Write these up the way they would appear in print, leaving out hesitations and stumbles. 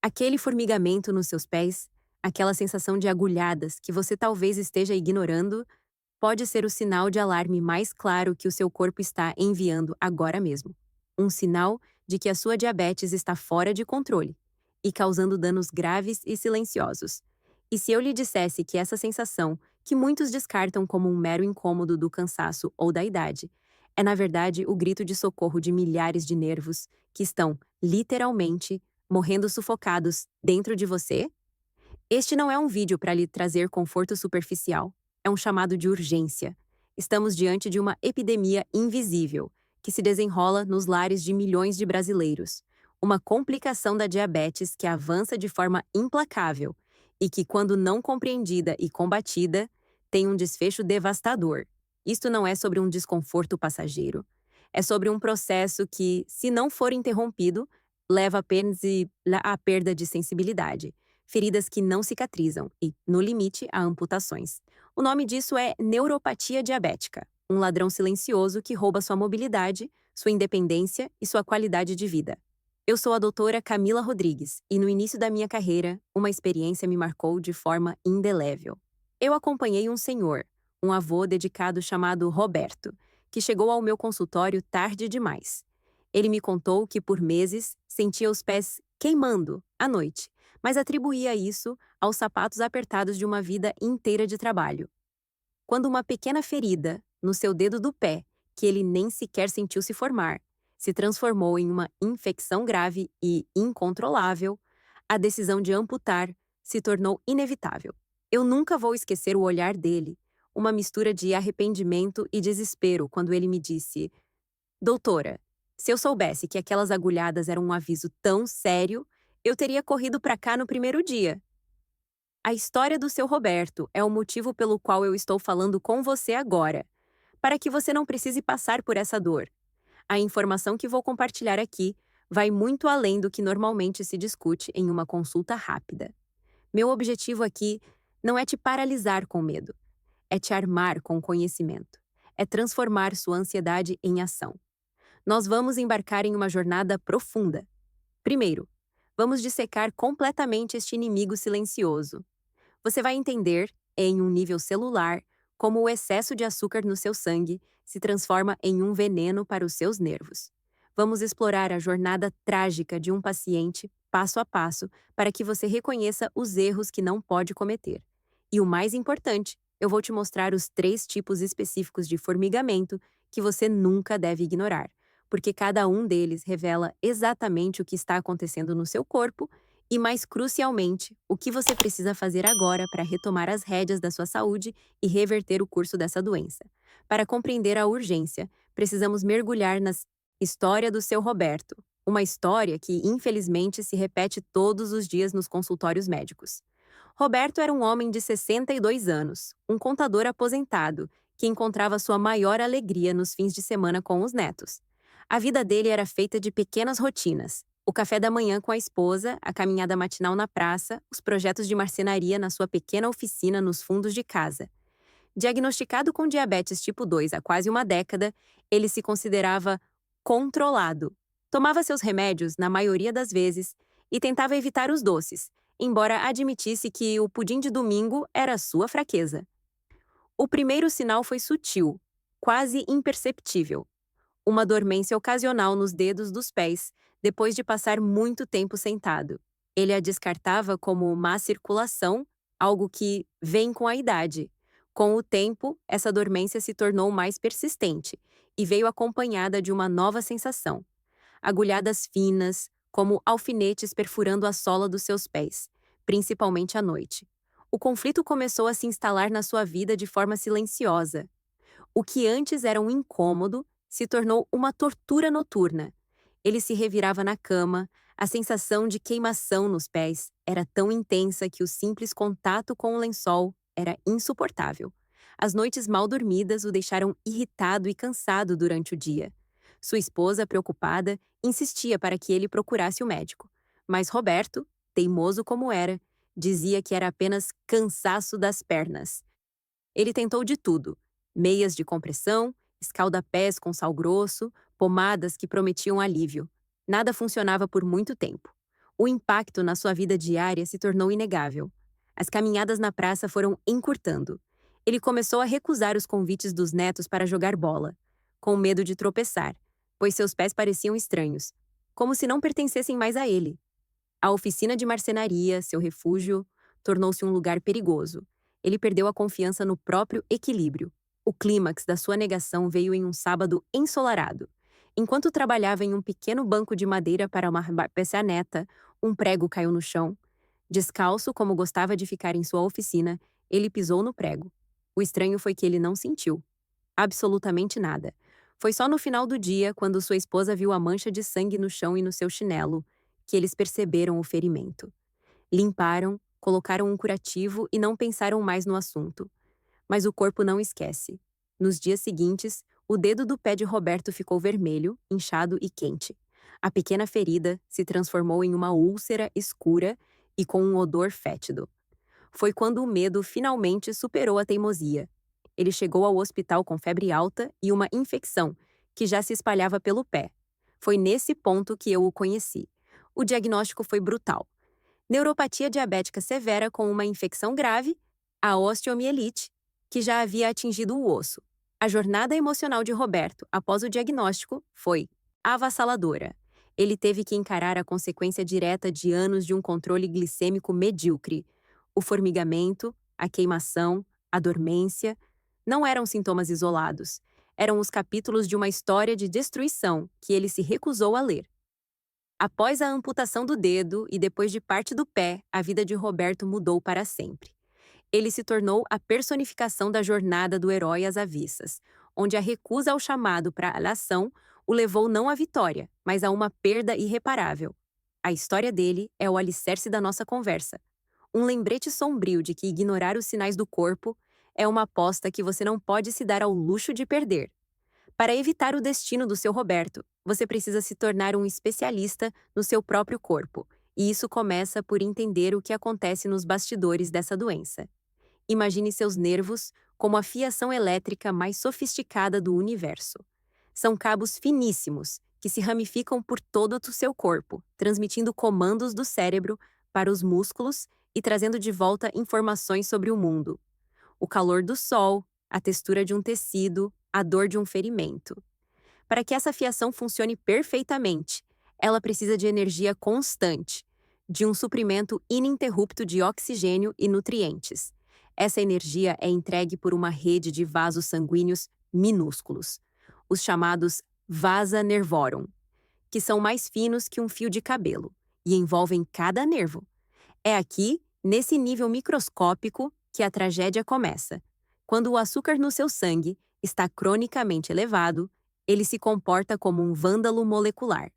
Aquele formigamento nos seus pés, aquela sensação de agulhadas que você talvez esteja ignorando, pode ser o sinal de alarme mais claro que o seu corpo está enviando agora mesmo. Um sinal de que a sua diabetes está fora de controle e causando danos graves e silenciosos. E se eu lhe dissesse que essa sensação, que muitos descartam como um mero incômodo do cansaço ou da idade, é na verdade o grito de socorro de milhares de nervos que estão, literalmente, morrendo sufocados dentro de você? Este não é um vídeo para lhe trazer conforto superficial. É um chamado de urgência. Estamos diante de uma epidemia invisível que se desenrola nos lares de milhões de brasileiros. Uma complicação da diabetes que avança de forma implacável e que, quando não compreendida e combatida, tem um desfecho devastador. Isto não é sobre um desconforto passageiro. É sobre um processo que, se não for interrompido, leva apenas à perda de sensibilidade, feridas que não cicatrizam e, no limite, a amputações. O nome disso é neuropatia diabética, um ladrão silencioso que rouba sua mobilidade, sua independência e sua qualidade de vida. Eu sou a doutora Camila Rodrigues e, no início da minha carreira, uma experiência me marcou de forma indelével. Eu acompanhei um senhor, um avô dedicado chamado Roberto, que chegou ao meu consultório tarde demais. Ele me contou que, por meses, sentia os pés queimando à noite, mas atribuía isso aos sapatos apertados de uma vida inteira de trabalho. Quando uma pequena ferida no seu dedo do pé, que ele nem sequer sentiu se formar, se transformou em uma infecção grave e incontrolável, a decisão de amputar se tornou inevitável. Eu nunca vou esquecer o olhar dele, uma mistura de arrependimento e desespero quando ele me disse: Doutora, se eu soubesse que aquelas agulhadas eram um aviso tão sério, eu teria corrido para cá no primeiro dia. A história do seu Roberto é o motivo pelo qual eu estou falando com você agora, para que você não precise passar por essa dor. A informação que vou compartilhar aqui vai muito além do que normalmente se discute em uma consulta rápida. Meu objetivo aqui não é te paralisar com medo, é te armar com conhecimento, é transformar sua ansiedade em ação. Nós vamos embarcar em uma jornada profunda. Primeiro, vamos dissecar completamente este inimigo silencioso. Você vai entender, em um nível celular, como o excesso de açúcar no seu sangue se transforma em um veneno para os seus nervos. Vamos explorar a jornada trágica de um paciente, passo a passo, para que você reconheça os erros que não pode cometer. E o mais importante, eu vou te mostrar os 3 tipos específicos de formigamento que você nunca deve ignorar, porque cada um deles revela exatamente o que está acontecendo no seu corpo e, mais crucialmente, o que você precisa fazer agora para retomar as rédeas da sua saúde e reverter o curso dessa doença. Para compreender a urgência, precisamos mergulhar na história do seu Roberto, uma história que, infelizmente, se repete todos os dias nos consultórios médicos. Roberto era um homem de 62 anos, um contador aposentado, que encontrava sua maior alegria nos fins de semana com os netos. A vida dele era feita de pequenas rotinas: o café da manhã com a esposa, a caminhada matinal na praça, os projetos de marcenaria na sua pequena oficina nos fundos de casa. Diagnosticado com diabetes tipo 2 há quase uma década, ele se considerava controlado. Tomava seus remédios, na maioria das vezes, e tentava evitar os doces, embora admitisse que o pudim de domingo era sua fraqueza. O primeiro sinal foi sutil, quase imperceptível: uma dormência ocasional nos dedos dos pés, depois de passar muito tempo sentado. Ele a descartava como má circulação, algo que vem com a idade. Com o tempo, essa dormência se tornou mais persistente e veio acompanhada de uma nova sensação: agulhadas finas, como alfinetes perfurando a sola dos seus pés, principalmente à noite. O conflito começou a se instalar na sua vida de forma silenciosa. O que antes era um incômodo se tornou uma tortura noturna. Ele se revirava na cama, a sensação de queimação nos pés era tão intensa que o simples contato com o lençol era insuportável. As noites mal dormidas o deixaram irritado e cansado durante o dia. Sua esposa, preocupada, insistia para que ele procurasse o médico. Mas Roberto, teimoso como era, dizia que era apenas cansaço das pernas. Ele tentou de tudo: meias de compressão, escalda-pés com sal grosso, pomadas que prometiam alívio. Nada funcionava por muito tempo. O impacto na sua vida diária se tornou inegável. As caminhadas na praça foram encurtando. Ele começou a recusar os convites dos netos para jogar bola, com medo de tropeçar, pois seus pés pareciam estranhos, como se não pertencessem mais a ele. A oficina de marcenaria, seu refúgio, tornou-se um lugar perigoso. Ele perdeu a confiança no próprio equilíbrio. O clímax da sua negação veio em um sábado ensolarado. Enquanto trabalhava em um pequeno banco de madeira para uma peça-neta, um prego caiu no chão. Descalço, como gostava de ficar em sua oficina, ele pisou no prego. O estranho foi que ele não sentiu absolutamente nada. Foi só no final do dia, quando sua esposa viu a mancha de sangue no chão e no seu chinelo, que eles perceberam o ferimento. Limparam, colocaram um curativo e não pensaram mais no assunto. Mas o corpo não esquece. Nos dias seguintes, o dedo do pé de Roberto ficou vermelho, inchado e quente. A pequena ferida se transformou em uma úlcera escura e com um odor fétido. Foi quando o medo finalmente superou a teimosia. Ele chegou ao hospital com febre alta e uma infecção, que já se espalhava pelo pé. Foi nesse ponto que eu o conheci. O diagnóstico foi brutal. Neuropatia diabética severa com uma infecção grave, a osteomielite, que já havia atingido o osso. A jornada emocional de Roberto, após o diagnóstico, foi avassaladora. Ele teve que encarar a consequência direta de anos de um controle glicêmico medíocre. O formigamento, a queimação, a dormência, não eram sintomas isolados. Eram os capítulos de uma história de destruição que ele se recusou a ler. Após a amputação do dedo e depois de parte do pé, a vida de Roberto mudou para sempre. Ele se tornou a personificação da jornada do herói às avessas, onde a recusa ao chamado para a ação o levou não à vitória, mas a uma perda irreparável. A história dele é o alicerce da nossa conversa. Um lembrete sombrio de que ignorar os sinais do corpo é uma aposta que você não pode se dar ao luxo de perder. Para evitar o destino do seu Roberto, você precisa se tornar um especialista no seu próprio corpo, e isso começa por entender o que acontece nos bastidores dessa doença. Imagine seus nervos como a fiação elétrica mais sofisticada do universo. São cabos finíssimos que se ramificam por todo o seu corpo, transmitindo comandos do cérebro para os músculos e trazendo de volta informações sobre o mundo. O calor do sol, a textura de um tecido, a dor de um ferimento. Para que essa fiação funcione perfeitamente, ela precisa de energia constante, de um suprimento ininterrupto de oxigênio e nutrientes. Essa energia é entregue por uma rede de vasos sanguíneos minúsculos, os chamados vasa nervorum, que são mais finos que um fio de cabelo e envolvem cada nervo. É aqui, nesse nível microscópico, que a tragédia começa. Quando o açúcar no seu sangue está cronicamente elevado, ele se comporta como um vândalo molecular.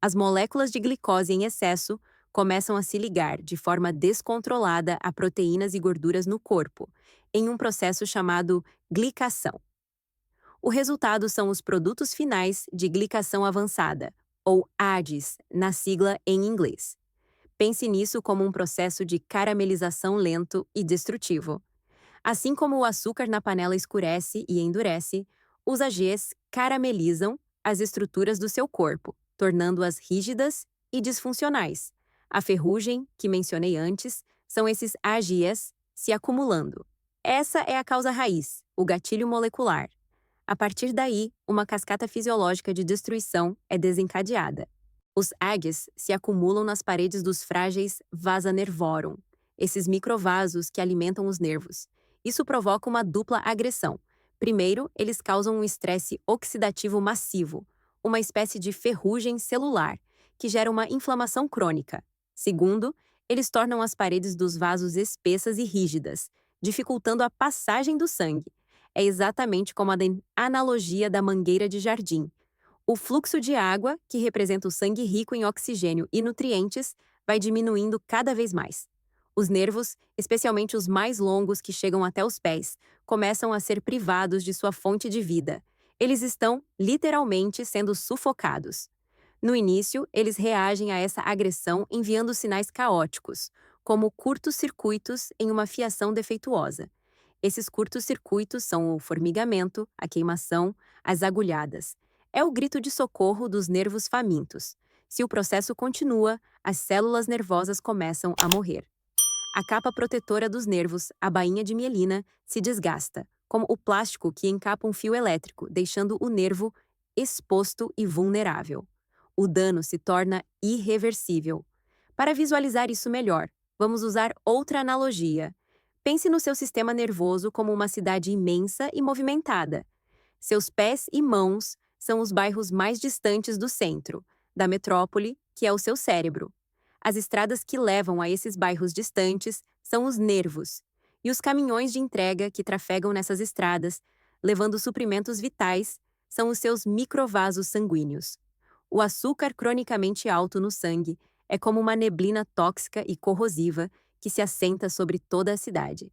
As moléculas de glicose em excesso começam a se ligar de forma descontrolada a proteínas e gorduras no corpo, em um processo chamado glicação. O resultado são os produtos finais de glicação avançada, ou ADES, na sigla em inglês. Pense nisso como um processo de caramelização lento e destrutivo. Assim como o açúcar na panela escurece e endurece, os AGs caramelizam as estruturas do seu corpo, tornando-as rígidas e disfuncionais. A ferrugem, que mencionei antes, são esses AGs se acumulando. Essa é a causa raiz, o gatilho molecular. A partir daí, uma cascata fisiológica de destruição é desencadeada. Os AGs se acumulam nas paredes dos frágeis vasa nervorum, esses microvasos que alimentam os nervos. Isso provoca uma dupla agressão. Primeiro, eles causam um estresse oxidativo massivo, uma espécie de ferrugem celular, que gera uma inflamação crônica. Segundo, eles tornam as paredes dos vasos espessas e rígidas, dificultando a passagem do sangue. É exatamente como a analogia da mangueira de jardim. O fluxo de água, que representa o sangue rico em oxigênio e nutrientes, vai diminuindo cada vez mais. Os nervos, especialmente os mais longos que chegam até os pés, começam a ser privados de sua fonte de vida. Eles estão, literalmente, sendo sufocados. No início, eles reagem a essa agressão enviando sinais caóticos, como curtos-circuitos em uma fiação defeituosa. Esses curtos-circuitos são o formigamento, a queimação, as agulhadas. É o grito de socorro dos nervos famintos. Se o processo continua, as células nervosas começam a morrer. A capa protetora dos nervos, a bainha de mielina, se desgasta, como o plástico que encapa um fio elétrico, deixando o nervo exposto e vulnerável. O dano se torna irreversível. Para visualizar isso melhor, vamos usar outra analogia. Pense no seu sistema nervoso como uma cidade imensa e movimentada. Seus pés e mãos são os bairros mais distantes do centro, da metrópole, que é o seu cérebro. As estradas que levam a esses bairros distantes são os nervos, e os caminhões de entrega que trafegam nessas estradas, levando suprimentos vitais, são os seus microvasos sanguíneos. O açúcar cronicamente alto no sangue é como uma neblina tóxica e corrosiva que se assenta sobre toda a cidade.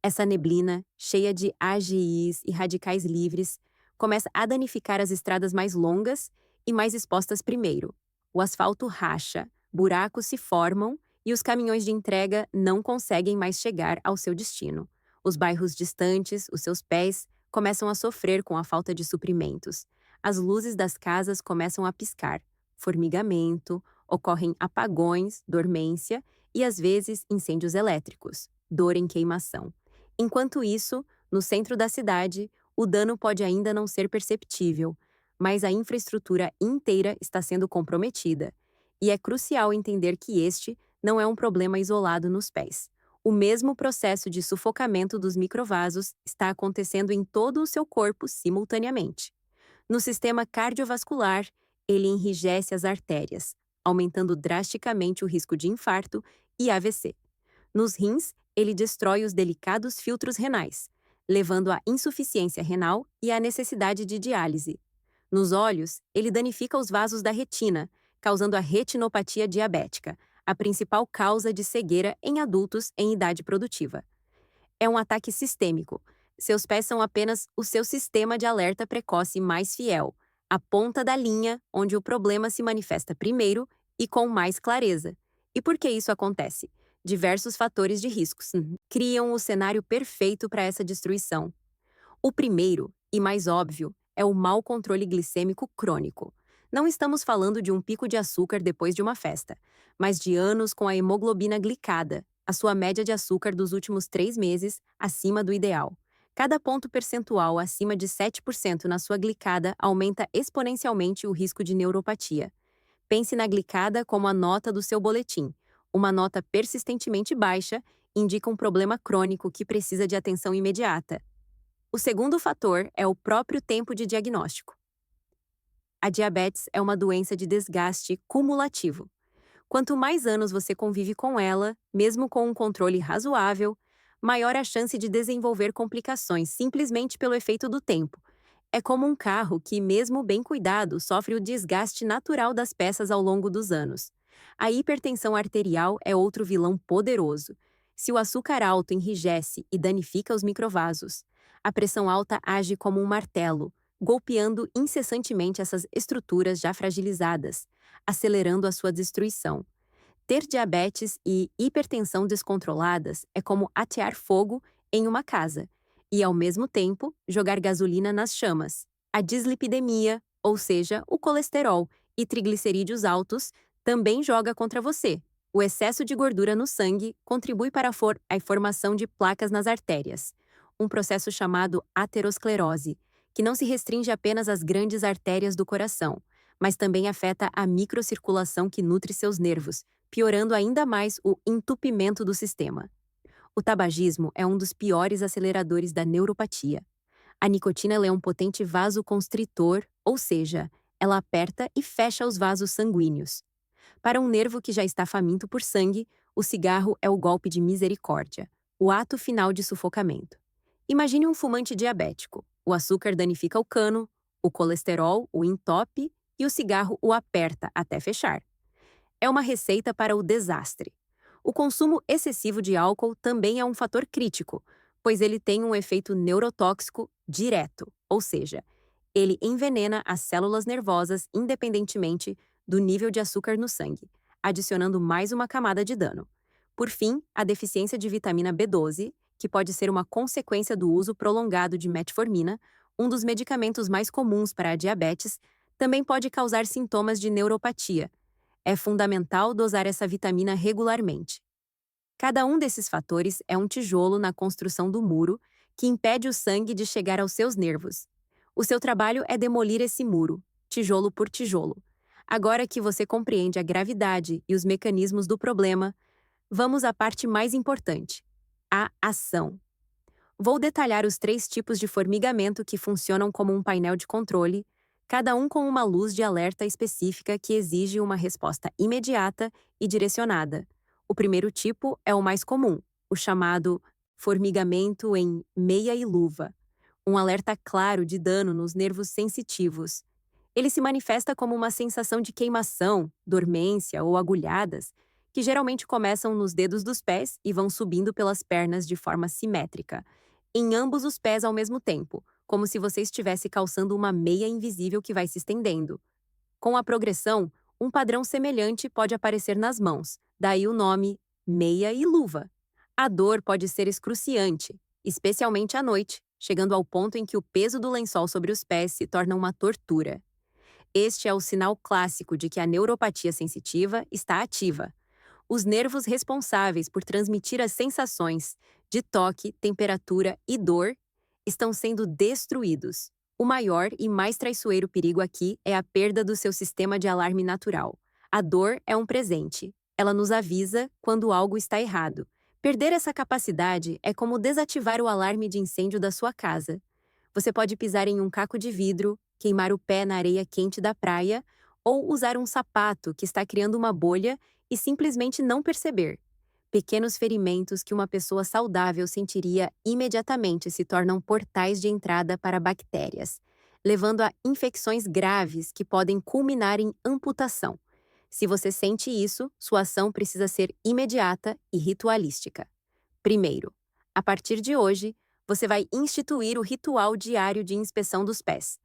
Essa neblina, cheia de AGIs e radicais livres, começa a danificar as estradas mais longas e mais expostas primeiro. O asfalto racha, buracos se formam e os caminhões de entrega não conseguem mais chegar ao seu destino. Os bairros distantes, os seus pés, começam a sofrer com a falta de suprimentos. As luzes das casas começam a piscar. Formigamento, ocorrem apagões, dormência e, às vezes, incêndios elétricos, dor em queimação. Enquanto isso, no centro da cidade, o dano pode ainda não ser perceptível, mas a infraestrutura inteira está sendo comprometida. E é crucial entender que este não é um problema isolado nos pés. O mesmo processo de sufocamento dos microvasos está acontecendo em todo o seu corpo simultaneamente. No sistema cardiovascular, ele enrijece as artérias, aumentando drasticamente o risco de infarto e AVC. Nos rins, ele destrói os delicados filtros renais, levando à insuficiência renal e à necessidade de diálise. Nos olhos, ele danifica os vasos da retina, causando a retinopatia diabética, a principal causa de cegueira em adultos em idade produtiva. É um ataque sistêmico. Seus pés são apenas o seu sistema de alerta precoce mais fiel, a ponta da linha onde o problema se manifesta primeiro e com mais clareza. E por que isso acontece? Diversos fatores de riscos criam o cenário perfeito para essa destruição. O primeiro, e mais óbvio, é o mau controle glicêmico crônico. Não estamos falando de um pico de açúcar depois de uma festa, mas de anos com a hemoglobina glicada, a sua média de açúcar dos últimos 3 meses acima do ideal. Cada ponto percentual acima de 7% na sua glicada aumenta exponencialmente o risco de neuropatia. Pense na glicada como a nota do seu boletim. Uma nota persistentemente baixa indica um problema crônico que precisa de atenção imediata. O segundo fator é o próprio tempo de diagnóstico. A diabetes é uma doença de desgaste cumulativo. Quanto mais anos você convive com ela, mesmo com um controle razoável, maior a chance de desenvolver complicações simplesmente pelo efeito do tempo. É como um carro que, mesmo bem cuidado, sofre o desgaste natural das peças ao longo dos anos. A hipertensão arterial é outro vilão poderoso. Se o açúcar alto enrijece e danifica os microvasos, a pressão alta age como um martelo, golpeando incessantemente essas estruturas já fragilizadas, acelerando a sua destruição. Ter diabetes e hipertensão descontroladas é como atear fogo em uma casa e, ao mesmo tempo, jogar gasolina nas chamas. A dislipidemia, ou seja, o colesterol e triglicerídeos altos, também joga contra você. O excesso de gordura no sangue contribui para a formação de placas nas artérias, um processo chamado aterosclerose, que não se restringe apenas às grandes artérias do coração, mas também afeta a microcirculação que nutre seus nervos, piorando ainda mais o entupimento do sistema. O tabagismo é um dos piores aceleradores da neuropatia. A nicotina é um potente vasoconstritor, ou seja, ela aperta e fecha os vasos sanguíneos. Para um nervo que já está faminto por sangue, o cigarro é o golpe de misericórdia, o ato final de sufocamento. Imagine um fumante diabético. O açúcar danifica o cano, o colesterol o entope e o cigarro o aperta até fechar. É uma receita para o desastre. O consumo excessivo de álcool também é um fator crítico, pois ele tem um efeito neurotóxico direto, ou seja, ele envenena as células nervosas independentemente do nível de açúcar no sangue, adicionando mais uma camada de dano. Por fim, a deficiência de vitamina B12, que pode ser uma consequência do uso prolongado de metformina, um dos medicamentos mais comuns para a diabetes, também pode causar sintomas de neuropatia. É fundamental dosar essa vitamina regularmente. Cada um desses fatores é um tijolo na construção do muro que impede o sangue de chegar aos seus nervos. O seu trabalho é demolir esse muro, tijolo por tijolo. Agora que você compreende a gravidade e os mecanismos do problema, vamos à parte mais importante: a ação. Vou detalhar os 3 tipos de formigamento que funcionam como um painel de controle, cada um com uma luz de alerta específica que exige uma resposta imediata e direcionada. O primeiro tipo é o mais comum, o chamado formigamento em meia e luva, um alerta claro de dano nos nervos sensitivos. Ele se manifesta como uma sensação de queimação, dormência ou agulhadas, que geralmente começam nos dedos dos pés e vão subindo pelas pernas de forma simétrica, em ambos os pés ao mesmo tempo, como se você estivesse calçando uma meia invisível que vai se estendendo. Com a progressão, um padrão semelhante pode aparecer nas mãos, daí o nome meia e luva. A dor pode ser excruciante, especialmente à noite, chegando ao ponto em que o peso do lençol sobre os pés se torna uma tortura. Este é o sinal clássico de que a neuropatia sensitiva está ativa. Os nervos responsáveis por transmitir as sensações de toque, temperatura e dor estão sendo destruídos. O maior e mais traiçoeiro perigo aqui é a perda do seu sistema de alarme natural. A dor é um presente. Ela nos avisa quando algo está errado. Perder essa capacidade é como desativar o alarme de incêndio da sua casa. Você pode pisar em um caco de vidro, queimar o pé na areia quente da praia ou usar um sapato que está criando uma bolha e simplesmente não perceber. Pequenos ferimentos que uma pessoa saudável sentiria imediatamente se tornam portais de entrada para bactérias, levando a infecções graves que podem culminar em amputação. Se você sente isso, sua ação precisa ser imediata e ritualística. Primeiro, a partir de hoje, você vai instituir o ritual diário de inspeção dos pés.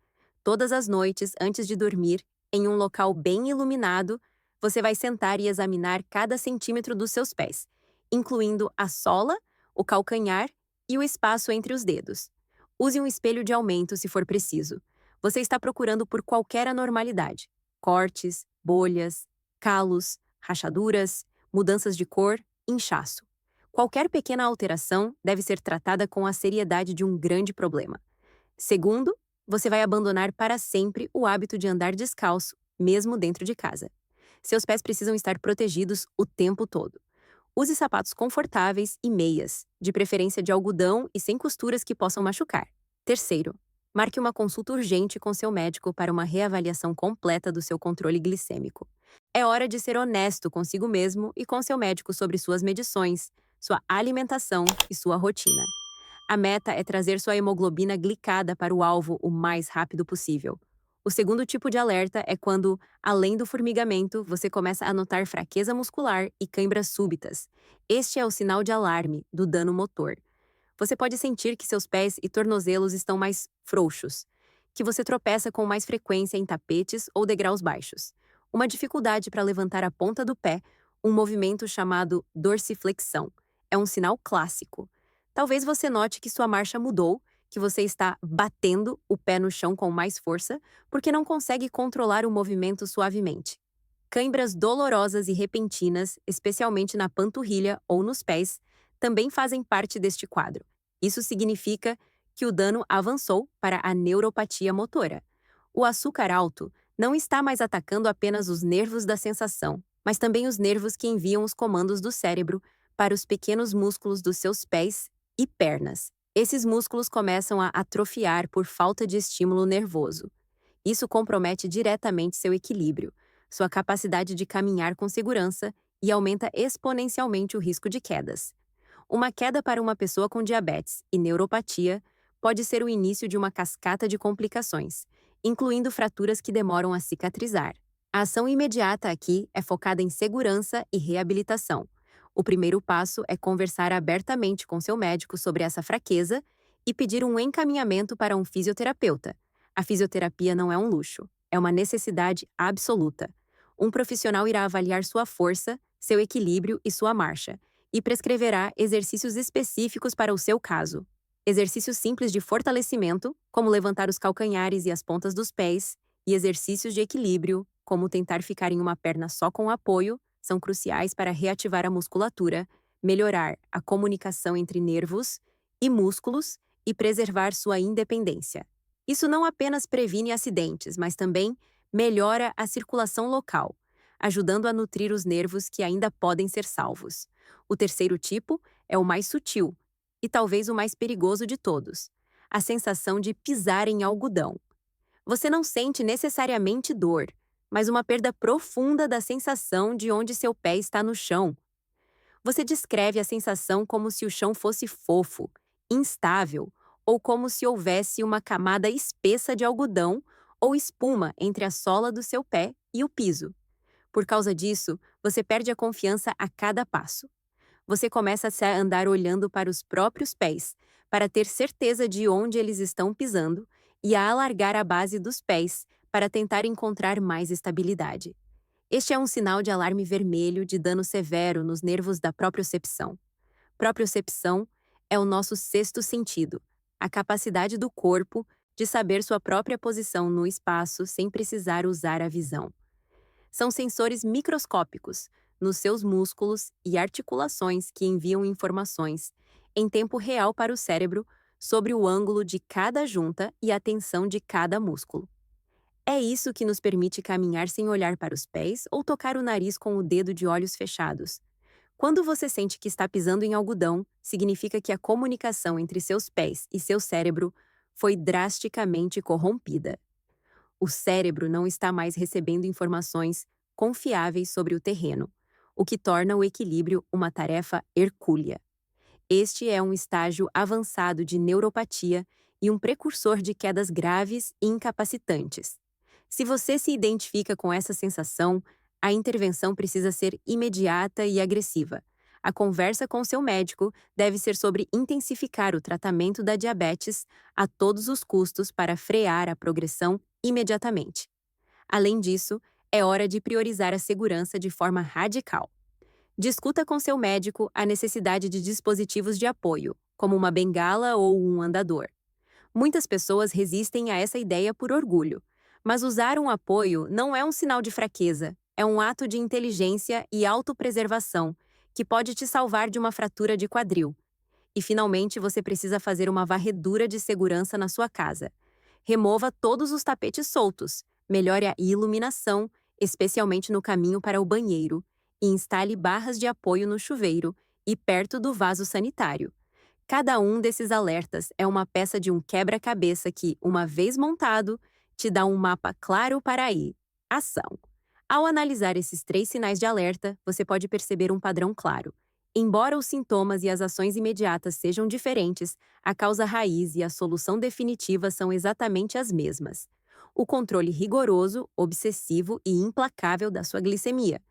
Todas as noites, antes de dormir, em um local bem iluminado, você vai sentar e examinar cada centímetro dos seus pés, incluindo a sola, o calcanhar e o espaço entre os dedos. Use um espelho de aumento se for preciso. Você está procurando por qualquer anormalidade: cortes, bolhas, calos, rachaduras, mudanças de cor, inchaço. Qualquer pequena alteração deve ser tratada com a seriedade de um grande problema. Segundo, você vai abandonar para sempre o hábito de andar descalço, mesmo dentro de casa. Seus pés precisam estar protegidos o tempo todo. Use sapatos confortáveis e meias, de preferência de algodão e sem costuras que possam machucar. Terceiro, marque uma consulta urgente com seu médico para uma reavaliação completa do seu controle glicêmico. É hora de ser honesto consigo mesmo e com seu médico sobre suas medições, sua alimentação e sua rotina. A meta é trazer sua hemoglobina glicada para o alvo o mais rápido possível. O segundo tipo de alerta é quando, além do formigamento, você começa a notar fraqueza muscular e câimbras súbitas. Este é o sinal de alarme do dano motor. Você pode sentir que seus pés e tornozelos estão mais frouxos, que você tropeça com mais frequência em tapetes ou degraus baixos, uma dificuldade para levantar a ponta do pé, um movimento chamado dorsiflexão. É um sinal clássico. Talvez você note que sua marcha mudou, que você está batendo o pé no chão com mais força, porque não consegue controlar o movimento suavemente. Cãibras dolorosas e repentinas, especialmente na panturrilha ou nos pés, também fazem parte deste quadro. Isso significa que o dano avançou para a neuropatia motora. O açúcar alto não está mais atacando apenas os nervos da sensação, mas também os nervos que enviam os comandos do cérebro para os pequenos músculos dos seus pés e pernas. Esses músculos começam a atrofiar por falta de estímulo nervoso. Isso compromete diretamente seu equilíbrio, sua capacidade de caminhar com segurança e aumenta exponencialmente o risco de quedas. Uma queda para uma pessoa com diabetes e neuropatia pode ser o início de uma cascata de complicações, incluindo fraturas que demoram a cicatrizar. A ação imediata aqui é focada em segurança e reabilitação. O primeiro passo é conversar abertamente com seu médico sobre essa fraqueza e pedir um encaminhamento para um fisioterapeuta. A fisioterapia não é um luxo, é uma necessidade absoluta. Um profissional irá avaliar sua força, seu equilíbrio e sua marcha, e prescreverá exercícios específicos para o seu caso. Exercícios simples de fortalecimento, como levantar os calcanhares e as pontas dos pés, e exercícios de equilíbrio, como tentar ficar em uma perna só com apoio, são cruciais para reativar a musculatura, melhorar a comunicação entre nervos e músculos e preservar sua independência. Isso não apenas previne acidentes, mas também melhora a circulação local, ajudando a nutrir os nervos que ainda podem ser salvos. O terceiro tipo é o mais sutil e talvez o mais perigoso de todos: a sensação de pisar em algodão. Você não sente necessariamente dor, mas uma perda profunda da sensação de onde seu pé está no chão. Você descreve a sensação como se o chão fosse fofo, instável, ou como se houvesse uma camada espessa de algodão ou espuma entre a sola do seu pé e o piso. Por causa disso, você perde a confiança a cada passo. Você começa a andar olhando para os próprios pés, para ter certeza de onde eles estão pisando, e a alargar a base dos pés para tentar encontrar mais estabilidade. Este é um sinal de alarme vermelho de dano severo nos nervos da propriocepção. Propriocepção é o nosso sexto sentido, a capacidade do corpo de saber sua própria posição no espaço sem precisar usar a visão. São sensores microscópicos nos seus músculos e articulações que enviam informações, em tempo real para o cérebro, sobre o ângulo de cada junta e a tensão de cada músculo. É isso que nos permite caminhar sem olhar para os pés ou tocar o nariz com o dedo de olhos fechados. Quando você sente que está pisando em algodão, significa que a comunicação entre seus pés e seu cérebro foi drasticamente corrompida. O cérebro não está mais recebendo informações confiáveis sobre o terreno, o que torna o equilíbrio uma tarefa hercúlea. Este é um estágio avançado de neuropatia e um precursor de quedas graves e incapacitantes. Se você se identifica com essa sensação, a intervenção precisa ser imediata e agressiva. A conversa com seu médico deve ser sobre intensificar o tratamento da diabetes a todos os custos para frear a progressão imediatamente. Além disso, é hora de priorizar a segurança de forma radical. Discuta com seu médico a necessidade de dispositivos de apoio, como uma bengala ou um andador. Muitas pessoas resistem a essa ideia por orgulho, mas usar um apoio não é um sinal de fraqueza, é um ato de inteligência e autopreservação que pode te salvar de uma fratura de quadril. E finalmente você precisa fazer uma varredura de segurança na sua casa. Remova todos os tapetes soltos, melhore a iluminação, especialmente no caminho para o banheiro, e instale barras de apoio no chuveiro e perto do vaso sanitário. Cada um desses alertas é uma peça de um quebra-cabeça que, uma vez montado, te dá um mapa claro para ir. Ação. Ao analisar esses 3 sinais de alerta, você pode perceber um padrão claro. Embora os sintomas e as ações imediatas sejam diferentes, a causa raiz e a solução definitiva são exatamente as mesmas: o controle rigoroso, obsessivo e implacável da sua glicemia.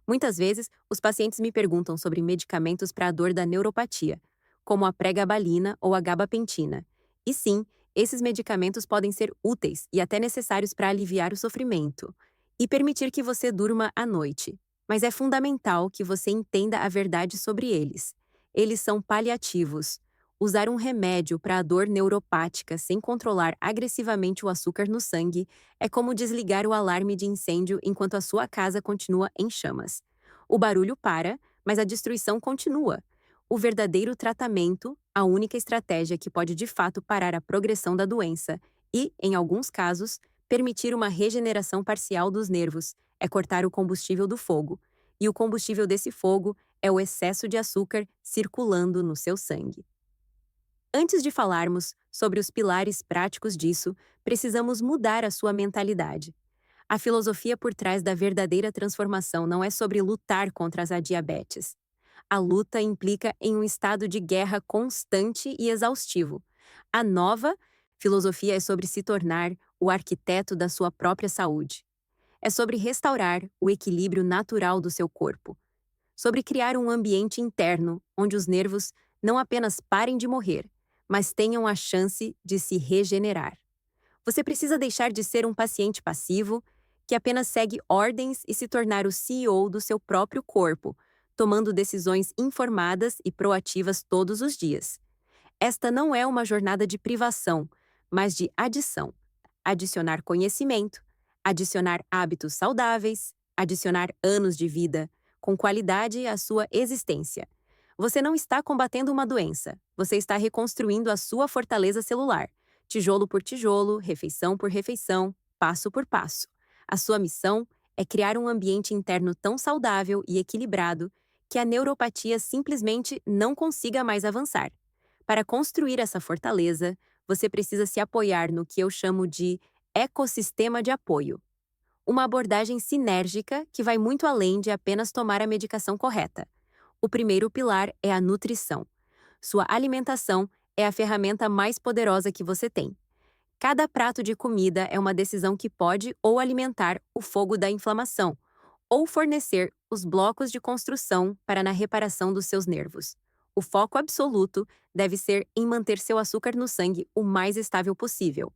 Muitas vezes, os pacientes me perguntam sobre medicamentos para a dor da neuropatia, como a pregabalina ou a gabapentina. E sim, esses medicamentos podem ser úteis e até necessários para aliviar o sofrimento e permitir que você durma à noite. Mas é fundamental que você entenda a verdade sobre eles. Eles são paliativos. Usar um remédio para a dor neuropática sem controlar agressivamente o açúcar no sangue é como desligar o alarme de incêndio enquanto a sua casa continua em chamas. O barulho para, mas a destruição continua. O verdadeiro tratamento, a única estratégia que pode de fato parar a progressão da doença e, em alguns casos, permitir uma regeneração parcial dos nervos, é cortar o combustível do fogo. E o combustível desse fogo é o excesso de açúcar circulando no seu sangue. Antes de falarmos sobre os pilares práticos disso, precisamos mudar a sua mentalidade. A filosofia por trás da verdadeira transformação não é sobre lutar contra a diabetes. A luta implica em um estado de guerra constante e exaustivo. A nova filosofia é sobre se tornar o arquiteto da sua própria saúde. É sobre restaurar o equilíbrio natural do seu corpo. Sobre criar um ambiente interno onde os nervos não apenas parem de morrer, mas tenham a chance de se regenerar. Você precisa deixar de ser um paciente passivo que apenas segue ordens e se tornar o CEO do seu próprio corpo, tomando decisões informadas e proativas todos os dias. Esta não é uma jornada de privação, mas de adição. Adicionar conhecimento, adicionar hábitos saudáveis, adicionar anos de vida, com qualidade à sua existência. Você não está combatendo uma doença, você está reconstruindo a sua fortaleza celular, tijolo por tijolo, refeição por refeição, passo por passo. A sua missão é criar um ambiente interno tão saudável e equilibrado que a neuropatia simplesmente não consiga mais avançar. Para construir essa fortaleza, você precisa se apoiar no que eu chamo de ecossistema de apoio. Uma abordagem sinérgica que vai muito além de apenas tomar a medicação correta. O primeiro pilar é a nutrição. Sua alimentação é a ferramenta mais poderosa que você tem. Cada prato de comida é uma decisão que pode ou alimentar o fogo da inflamação, ou fornecer os blocos de construção para na reparação dos seus nervos. O foco absoluto deve ser em manter seu açúcar no sangue o mais estável possível.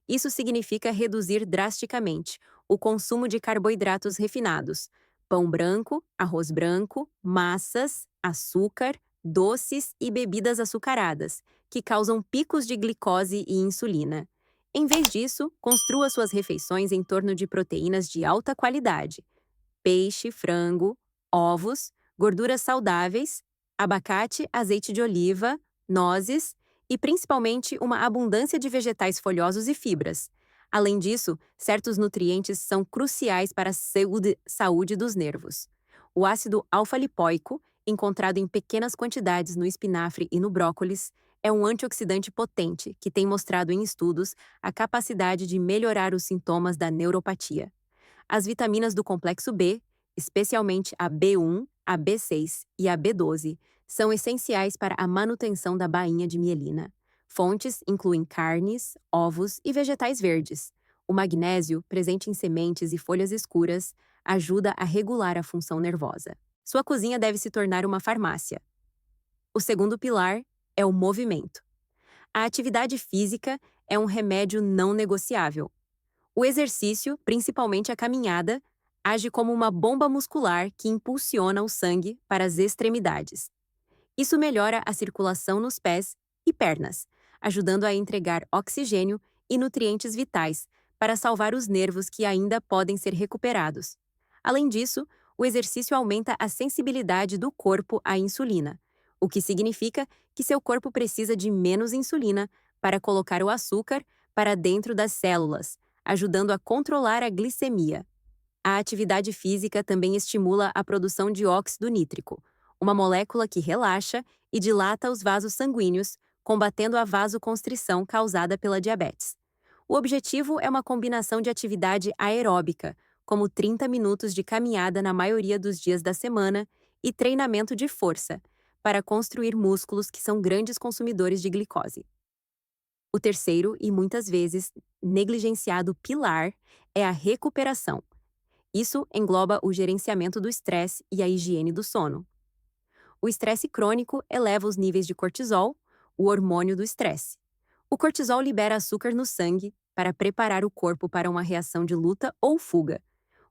Isso significa reduzir drasticamente o consumo de carboidratos refinados, pão branco, arroz branco, massas, açúcar, doces e bebidas açucaradas, que causam picos de glicose e insulina. Em vez disso, construa suas refeições em torno de proteínas de alta qualidade: peixe, frango, ovos, gorduras saudáveis, abacate, azeite de oliva, nozes e principalmente uma abundância de vegetais folhosos e fibras. Além disso, certos nutrientes são cruciais para a saúde dos nervos. O ácido alfa-lipoico, encontrado em pequenas quantidades no espinafre e no brócolis, é um antioxidante potente que tem mostrado em estudos a capacidade de melhorar os sintomas da neuropatia. As vitaminas do complexo B, especialmente a B1, a B6 e a B12, são essenciais para a manutenção da bainha de mielina. Fontes incluem carnes, ovos e vegetais verdes. O magnésio, presente em sementes e folhas escuras, ajuda a regular a função nervosa. Sua cozinha deve se tornar uma farmácia. O segundo pilar é o movimento. A atividade física é um remédio não negociável. O exercício, principalmente a caminhada, age como uma bomba muscular que impulsiona o sangue para as extremidades. Isso melhora a circulação nos pés e pernas, ajudando a entregar oxigênio e nutrientes vitais para salvar os nervos que ainda podem ser recuperados. Além disso, o exercício aumenta a sensibilidade do corpo à insulina, o que significa que seu corpo precisa de menos insulina para colocar o açúcar para dentro das células, ajudando a controlar a glicemia. A atividade física também estimula a produção de óxido nítrico, uma molécula que relaxa e dilata os vasos sanguíneos, combatendo a vasoconstrição causada pela diabetes. O objetivo é uma combinação de atividade aeróbica, como 30 minutos de caminhada na maioria dos dias da semana, e treinamento de força, para construir músculos que são grandes consumidores de glicose. O terceiro, e muitas vezes negligenciado pilar, é a recuperação. Isso engloba o gerenciamento do estresse e a higiene do sono. O estresse crônico eleva os níveis de cortisol, o hormônio do estresse. O cortisol libera açúcar no sangue para preparar o corpo para uma reação de luta ou fuga,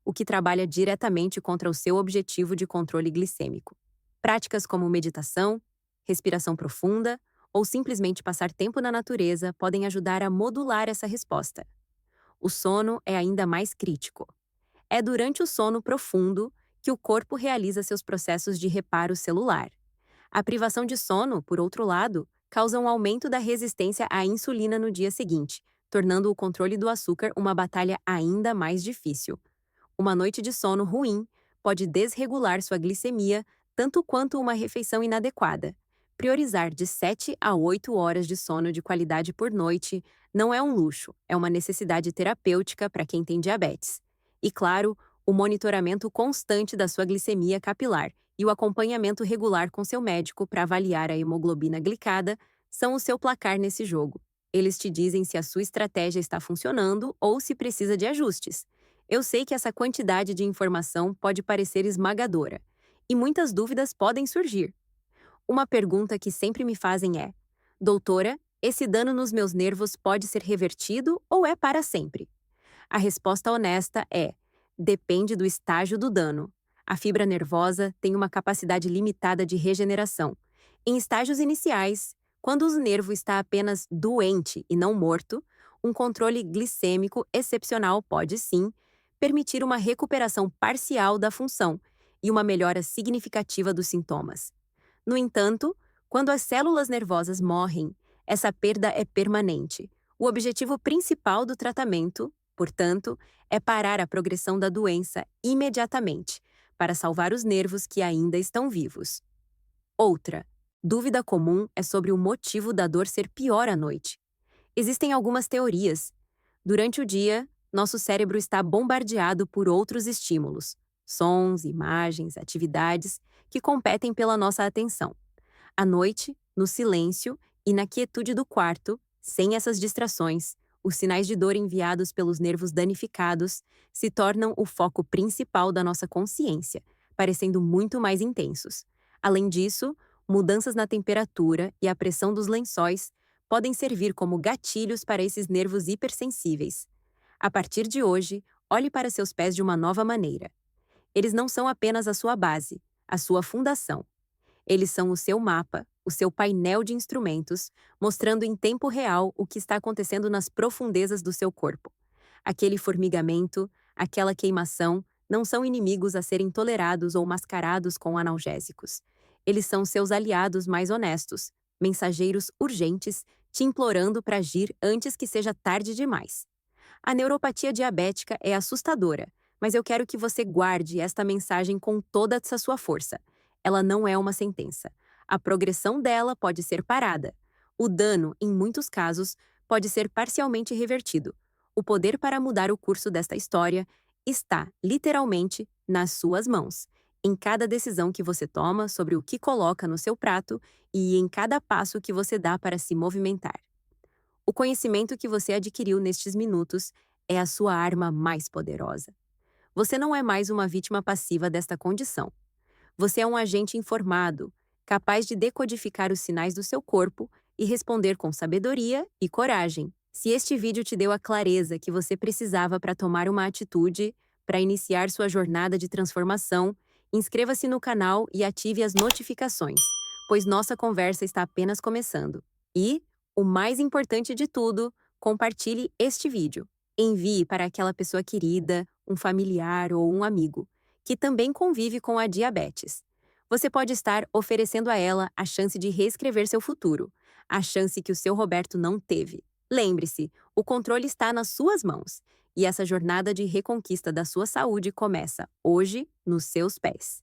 o que trabalha diretamente contra o seu objetivo de controle glicêmico. Práticas como meditação, respiração profunda ou simplesmente passar tempo na natureza podem ajudar a modular essa resposta. O sono é ainda mais crítico. É durante o sono profundo que o corpo realiza seus processos de reparo celular. A privação de sono, por outro lado, causa um aumento da resistência à insulina no dia seguinte, tornando o controle do açúcar uma batalha ainda mais difícil. Uma noite de sono ruim pode desregular sua glicemia tanto quanto uma refeição inadequada. Priorizar de 7 a 8 horas de sono de qualidade por noite não é um luxo, é uma necessidade terapêutica para quem tem diabetes. E, claro, o monitoramento constante da sua glicemia capilar e o acompanhamento regular com seu médico para avaliar a hemoglobina glicada são o seu placar nesse jogo. Eles te dizem se a sua estratégia está funcionando ou se precisa de ajustes. Eu sei que essa quantidade de informação pode parecer esmagadora, e muitas dúvidas podem surgir. Uma pergunta que sempre me fazem é: doutora, esse dano nos meus nervos pode ser revertido ou é para sempre? A resposta honesta é: depende do estágio do dano. A fibra nervosa tem uma capacidade limitada de regeneração. Em estágios iniciais, quando o nervo está apenas doente e não morto, um controle glicêmico excepcional pode sim permitir uma recuperação parcial da função e uma melhora significativa dos sintomas. No entanto, quando as células nervosas morrem, essa perda é permanente. O objetivo principal do tratamento, portanto, é parar a progressão da doença imediatamente, para salvar os nervos que ainda estão vivos. Outra dúvida comum é sobre o motivo da dor ser pior à noite. Existem algumas teorias. Durante o dia, nosso cérebro está bombardeado por outros estímulos, sons, imagens, atividades que competem pela nossa atenção. À noite, no silêncio e na quietude do quarto, sem essas distrações, os sinais de dor enviados pelos nervos danificados se tornam o foco principal da nossa consciência, parecendo muito mais intensos. Além disso, mudanças na temperatura e a pressão dos lençóis podem servir como gatilhos para esses nervos hipersensíveis. A partir de hoje, olhe para seus pés de uma nova maneira. Eles não são apenas a sua base, a sua fundação. Eles são o seu mapa, o seu painel de instrumentos, mostrando em tempo real o que está acontecendo nas profundezas do seu corpo. Aquele formigamento, aquela queimação, não são inimigos a serem tolerados ou mascarados com analgésicos. Eles são seus aliados mais honestos, mensageiros urgentes, te implorando para agir antes que seja tarde demais. A neuropatia diabética é assustadora, mas eu quero que você guarde esta mensagem com toda essa sua força. Ela não é uma sentença. A progressão dela pode ser parada. O dano, em muitos casos, pode ser parcialmente revertido. O poder para mudar o curso desta história está, literalmente, nas suas mãos. Em cada decisão que você toma sobre o que coloca no seu prato e em cada passo que você dá para se movimentar. O conhecimento que você adquiriu nestes minutos é a sua arma mais poderosa. Você não é mais uma vítima passiva desta condição. Você é um agente informado, capaz de decodificar os sinais do seu corpo e responder com sabedoria e coragem. Se este vídeo te deu a clareza que você precisava para tomar uma atitude, para iniciar sua jornada de transformação, inscreva-se no canal e ative as notificações, pois nossa conversa está apenas começando. E, o mais importante de tudo, compartilhe este vídeo. Envie para aquela pessoa querida, um familiar ou um amigo que também convive com a diabetes. Você pode estar oferecendo a ela a chance de reescrever seu futuro, a chance que o seu Roberto não teve. Lembre-se, o controle está nas suas mãos, e essa jornada de reconquista da sua saúde começa hoje nos seus pés.